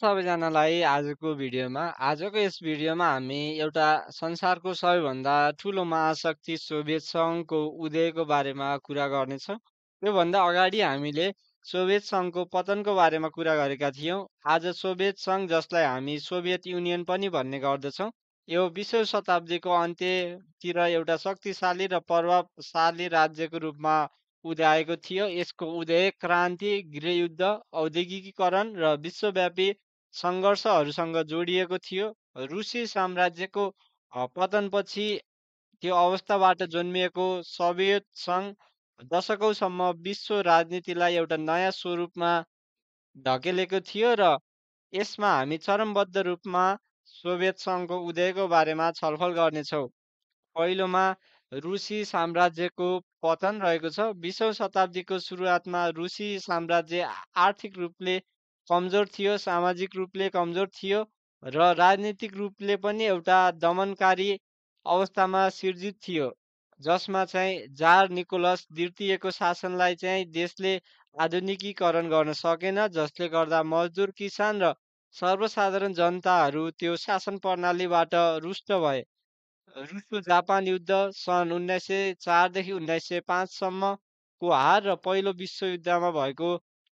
सबैजनालाई आजको यस भिडियोमा हामी एउटा संसारको सबैभन्दा ठुलो महाशक्ति सोभियत सङ्घको उदयको बारेमा कुरा गर्नेछौँ। त्योभन्दा अगाडि हामीले सोभियत सङ्घको पतनको बारेमा कुरा गरेका थियौँ। आज सोभियत सङ्घ, जसलाई हामी सोभियत युनियन पनि भन्ने गर्दछौँ, यो 20औँ शताब्दीको अन्त्यतिर एउटा शक्तिशाली र प्रभावशाली राज्यको रूपमा उदाएको थियो। यसको उदय क्रान्ति, गृहयुद्ध, औद्योगिकीकरण र विश्वव्यापी सङ्घर्षहरूसँग जोडिएको थियो। रुसी साम्राज्यको पतनपछि त्यो अवस्थाबाट जन्मिएको सोभियत सङ्घ दशकौँसम्म विश्व राजनीतिलाई एउटा नयाँ स्वरूपमा ढकेलेको थियो र यसमा हामी चरमबद्ध रूपमा सोभियत सङ्घको उदयको बारेमा छलफल गर्नेछौँ। पहिलोमा रुसी साम्राज्यको पतन रहेको छ। 20औँ शताब्दीको सुरुवातमा रुसी साम्राज्य आर्थिक रूपले कमजोर थियो, सामाजिक रूपले कमजोर थियो र राजनीतिक रूपले पनि एउटा दमनकारी अवस्थामा सिर्जित थियो, जसमा चाहिँ जार निकोलस द्वितीयको शासनलाई चाहिँ देशले आधुनिकीकरण गर्न सकेन, जसले गर्दा मजदुर, किसान र सर्वसाधारण जनताहरू त्यो शासन प्रणालीबाट रुष्ट भए। रुसो जापान युद्ध सन् 1904 देखि 1905 सम्मको हार र पहिलो विश्वयुद्धमा भएको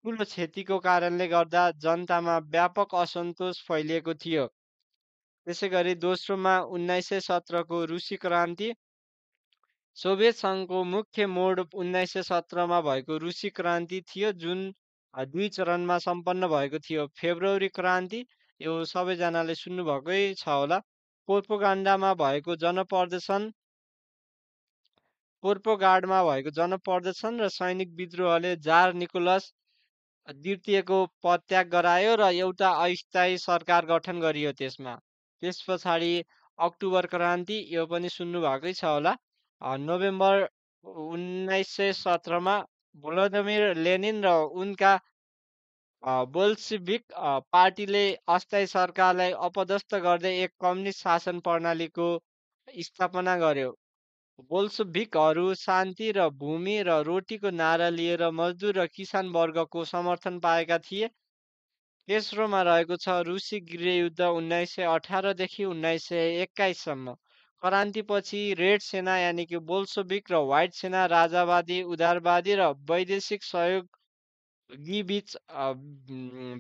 ठुलो क्षतिको कारणले गर्दा जनतामा व्यापक असन्तोष फैलिएको थियो। त्यसैगरी दोस्रोमा 1917 को रुसी क्रान्ति। सोभियत सङ्घको मुख्य मोड 1917 मा भएको रुसी क्रान्ति थियो, जुन दुई चरणमा सम्पन्न भएको थियो। फेब्रुअरी क्रान्ति, यो सबैजनाले सुन्नुभएकै छ होला। पोर्पोगान्डामा भएको जनप्रदर्शन र सैनिक विद्रोहले जार निकोलस द्वितीयको पदत्याग गरायो र एउटा अस्थायी सरकार गठन गरियो त्यसमा। त्यस पछाडि अक्टोबर क्रान्ति, यो पनि सुन्नुभएकै छ होला। नोभेम्बर 1917 मा भ्लादिमिर लेनिन र उनका बोल्सेभिक पार्टीले अस्थायी सरकारलाई अपदस्थ गर्दै एक कम्युनिस्ट शासन प्रणालीको स्थापना गर्यो। बोल्सेभिकहरू शान्ति र भूमि र रोटीको नारा लिएर मजदुर र किसान वर्गको समर्थन पाएका थिए। तेस्रोमा रहेको छ रुसी गृहयुद्ध 1918 देखि 1921 सम्म। क्रान्तिपछि रेड सेना यानि कि बोल्सेभिक र व्हाइट सेना राजावादी, उदारवादी र वैदेशिक सहयोगी बीच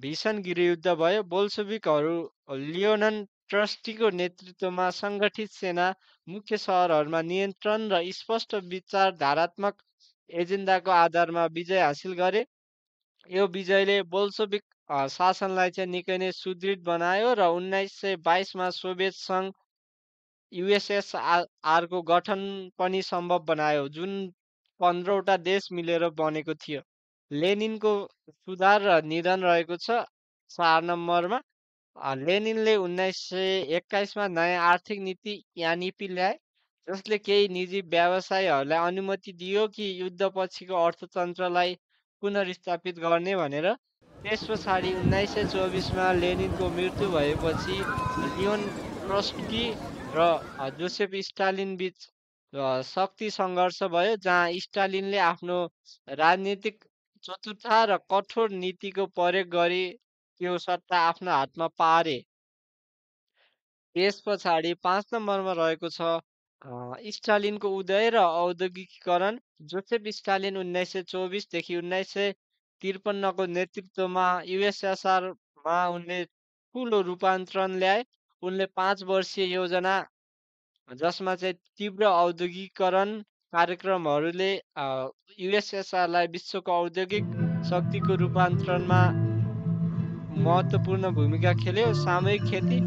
भीषण गृहयुद्ध भयो। बोल्सेभिकहरू लियोनन ट्रस्टीको नेतृत्वमा सङ्गठित सेना मुख्य सहरहरूमा नियन्त्रण र स्पष्ट विचारधारात्मक एजेन्डाको आधारमा विजय हासिल गरे। यो विजयले बोल्सेभिक शासनलाई चाहिँ निकै नै सुदृढ बनायो र 1922 मा सोभियत सङ्घ USSR को गठन पनि सम्भव बनायो, जुन 15वटा देश मिलेर बनेको थियो। लेनिनको सुधार र निधन रहेको छ 4 नम्बरमा। लेनिनले 1921 मा नयाँ आर्थिक नीति यानिपी ल्याए, जसले केही निजी व्यवसायहरूलाई अनुमति दियो कि युद्धपछिको अर्थतन्त्रलाई पुनर्स्थापित गर्ने भनेर। त्यस पछाडि 1924 मा लेनिनको मृत्यु भएपछि लियोन ट्रस्की र जोसेफ स्टालिन बीच शक्ति सङ्घर्ष भयो, जहाँ स्टालिनले आफ्नो राजनीतिक चतुरता र कठोर नीतिको प्रयोग गरी त्यो सट्टा आफ्नो हातमा पारे। त्यस पछाडि 5 नम्बरमा रहेको छ स्टालिनको उदय र औद्योगिकीकरण। जोसेफ स्टालिन 1924 देखि 1953 को नेतृत्वमा USSR मा उनले ठुलो रूपान्तरण ल्याए। उनले 5 वर्षीय योजना, जसमा चाहिँ तीव्र औद्योगिकीकरण कार्यक्रमहरूले USSR लाई विश्वको औद्योगिक शक्तिको रूपान्तरणमा महत्त्वपूर्ण भूमिका खेल्यो। सामूहिक खेती,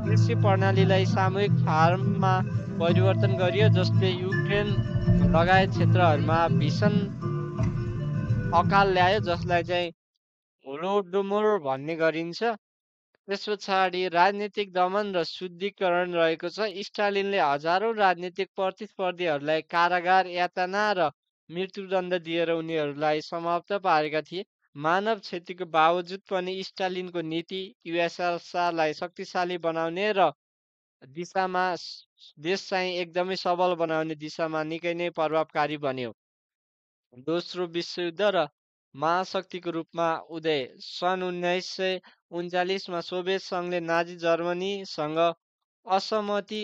कृषि प्रणालीलाई सामूहिक फार्ममा परिवर्तन गरियो, जसले युक्रेन लगायत क्षेत्रहरूमा भीषण अकाल ल्यायो, जसलाई चाहिँ होलोडोमोर भन्ने गरिन्छ। त्यस पछाडि राजनीतिक दमन र शुद्धिकरण रहेको छ। स्टालिनले हजारौं राजनीतिक प्रतिस्पर्धीहरूलाई कारागार, यातना र मृत्युदण्ड दिएर उनीहरूलाई समाप्त पारेका थिए। मानव क्षतिको बावजुद पनि स्टालिनको नीति USSR लाई शक्तिशाली बनाउने र दिशामा देश चाहिँ एकदमै सबल बनाउने दिशामा निकै नै प्रभावकारी बन्यो। दोस्रो विश्वयुद्ध र महाशक्तिको रूपमा उदय। सन् 1939 मा सोभियत सङ्घले नाजी जर्मनीसँग असहमति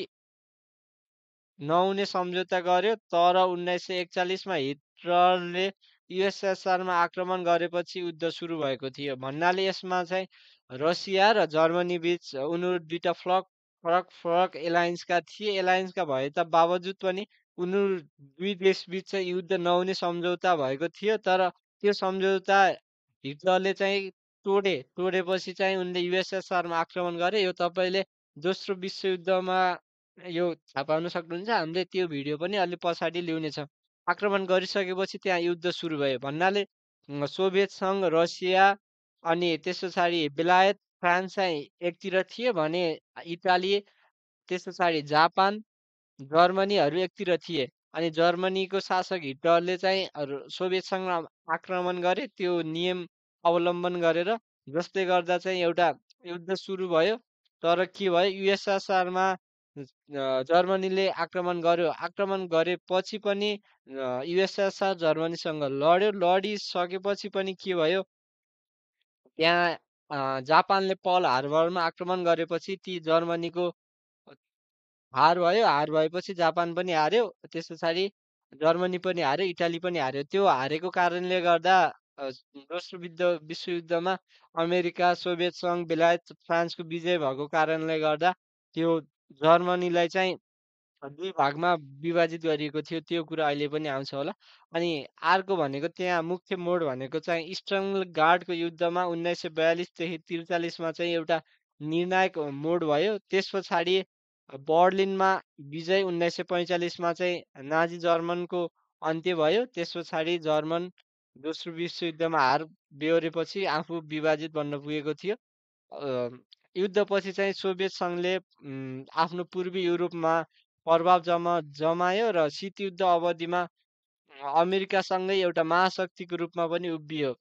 नहुने सम्झौता गर्यो, तर 1941 मा हिटलरले युएसएसआरमा आक्रमण गरेपछि युद्ध सुरु भएको थियो। भन्नाले यसमा चाहिँ रसिया र जर्मनी बीच उनीहरू दुईटा फरक फरक एलायन्सका थिए। एलायन्सका भए त बावजुद पनि उनीहरू दुई देश बीच चाहिँ युद्ध नहुने सम्झौता भएको थियो। तर त्यो सम्झौता हिटलरले चाहिँ तोडेपछि चाहिँ उनले युएसएसआरमा आक्रमण गरे। यो तपाईँले दोस्रो विश्वयुद्धमा यो थाहा पाउन सक्नुहुन्छ। हामीले त्यो भिडियो पनि अलि पछाडि ल्याउने छ। आक्रमण गरिसकेपछि त्यहाँ युद्ध सुरु भयो। भन्नाले सोभियत सङ्घ, रसिया अनि त्यस पछाडि बेलायत, फ्रान्स चाहिँ एकतिर थिए भने इटाली, त्यस पछाडि जापान, जर्मनीहरू एकतिर थिए। अनि जर्मनीको शासक हिटलरले चाहिँ सोभियत सङ्घमा आक्रमण गरे, त्यो नियम अवलम्बन गरेर, जसले गर्दा चाहिँ एउटा युद्ध सुरु भयो। तर के भयो, युएसएसआरमा जर्मनीले आक्रमण गर्यो। आक्रमण गरेपछि पनि युएसएसआर जर्मनीसँग लड्यो। लडिसकेपछि पनि के भयो, त्यहाँ जापानले पर्ल हार्बरमा आक्रमण गरेपछि ती जर्मनीको हार भयो। हार भएपछि जापान पनि हार्यो, त्यस पछाडि जर्मनी पनि हार्यो, इटाली पनि हार्यो। त्यो हारेको कारणले गर्दा दोस्रो विश्वयुद्धमा अमेरिका, सोभियत सङ्घ, बेलायत, फ्रान्सको विजय भएको कारणले गर्दा त्यो जर्मनीलाई चाहिँ दुई भागमा विभाजित गरिएको थियो। त्यो कुरा अहिले पनि आउँछ होला। अनि अर्को भनेको त्यहाँ मुख्य मोड भनेको चाहिँ इस्टर्न गार्डको युद्धमा 1942देखि 43मा चाहिँ एउटा निर्णायक मोड भयो। त्यस पछाडि बर्लिनमा विजय 1945मा चाहिँ नाजी जर्मनको अन्त्य भयो। त्यस पछाडि जर्मन दोस्रो विश्वयुद्धमा हार बेहोरेपछि आफू विभाजित बन्न पुगेको थियो। युद्धपछि चाहिँ सोभियत सङ्घले आफ्नो पूर्वी युरोपमा प्रभाव जमायो र शीतयुद्ध अवधिमा अमेरिकासँगै एउटा महाशक्तिको रूपमा पनि उभियो।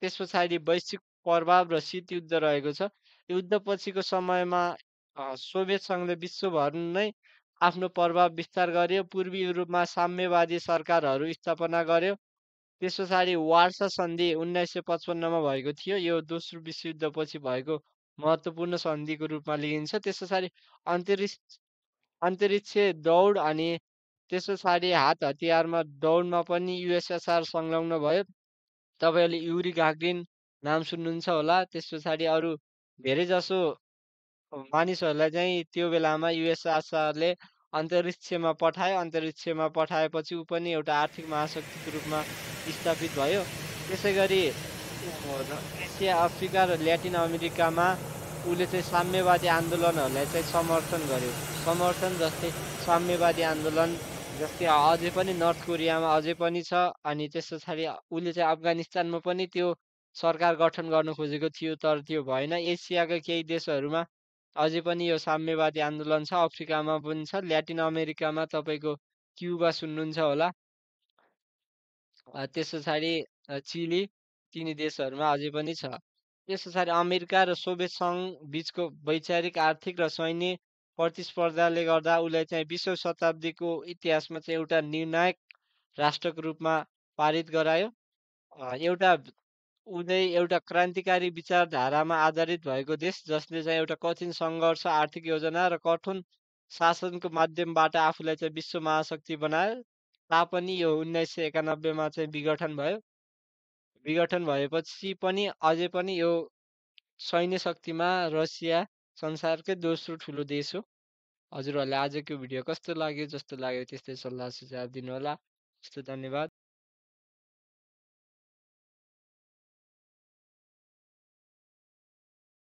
त्यस पछाडि वैश्विक प्रभाव र शीतयुद्ध रहेको छ। युद्धपछिको समयमा सोभियत सङ्घले विश्वभर नै आफ्नो प्रभाव विस्तार गर्यो। पूर्वी युरोपमा साम्यवादी सरकारहरू स्थापना गर्यो। त्यस पछाडि वार्सा सन्धि 1955मा भएको थियो। यो दोस्रो विश्वयुद्धपछि भएको महत्त्वपूर्ण सन्धिको रूपमा लिइन्छ। त्यस पछाडि अन्तरिक्ष दौड अनि त्यस पछाडि हात हतियारमा दौडमा पनि युएसएसआर संलग्न भयो। तपाईँहरूले युरी गाग्रिन नाम सुन्नुहुन्छ होला। त्यस पछाडि अरू धेरैजसो मानिसहरूलाई चाहिँ त्यो बेलामा युएसएसआरले अन्तरिक्षमा पठायो। अन्तरिक्षमा पठाएपछि ऊ पनि एउटा आर्थिक महाशक्तिको रूपमा स्थापित भयो। त्यसै गरी एसिया, अफ्रिका र ल्याटिन अमेरिकामा उसले चाहिँ साम्यवादी आन्दोलनहरूलाई चाहिँ समर्थन गर्यो। समर्थन जस्तै साम्यवादी आन्दोलन जस्तै अझै पनि नर्थ कोरियामा अझै पनि छ। अनि त्यस पछाडि उसले चाहिँ अफगानिस्तानमा पनि त्यो सरकार गठन गर्न खोजेको थियो, तर त्यो भएन। एसियाका केही देशहरूमा अझै पनि यो साम्यवादी आन्दोलन छ। अफ्रिकामा पनि छ। ल्याटिन अमेरिकामा तपाईँको क्युबा सुन्नुहुन्छ होला। त्यस पछाडि चिली, तिनी देशहरूमा अझै पनि छ। त्यस पछाडि अमेरिका र सोभियत सङ्घ बिचको वैचारिक, आर्थिक र सैन्य प्रतिस्पर्धाले गर्दा उसलाई चाहिँ 20औं शताब्दीको इतिहासमा चाहिँ एउटा निर्णायक राष्ट्रको रूपमा पारित गरायो। एउटा क्रान्तिकारी विचारधारामा आधारित भएको देश, जसले चाहिँ एउटा कठिन सङ्घर्ष, आर्थिक योजना र कठोर शासनको माध्यमबाट आफूलाई चाहिँ विश्व महाशक्ति बनायो। तापनि यो 1991मा चाहिँ विघटन भयो। विघटन भएपछि पनि अझै पनि यो सैन्य शक्तिमा रसिया संसारकै दोस्रो ठुलो देश हो। हजुरहरूलाई आजको भिडियो कस्तो लाग्यो? जस्तो लाग्यो त्यस्तै सल्लाह सुझाव दिनुहोला। धन्यवाद।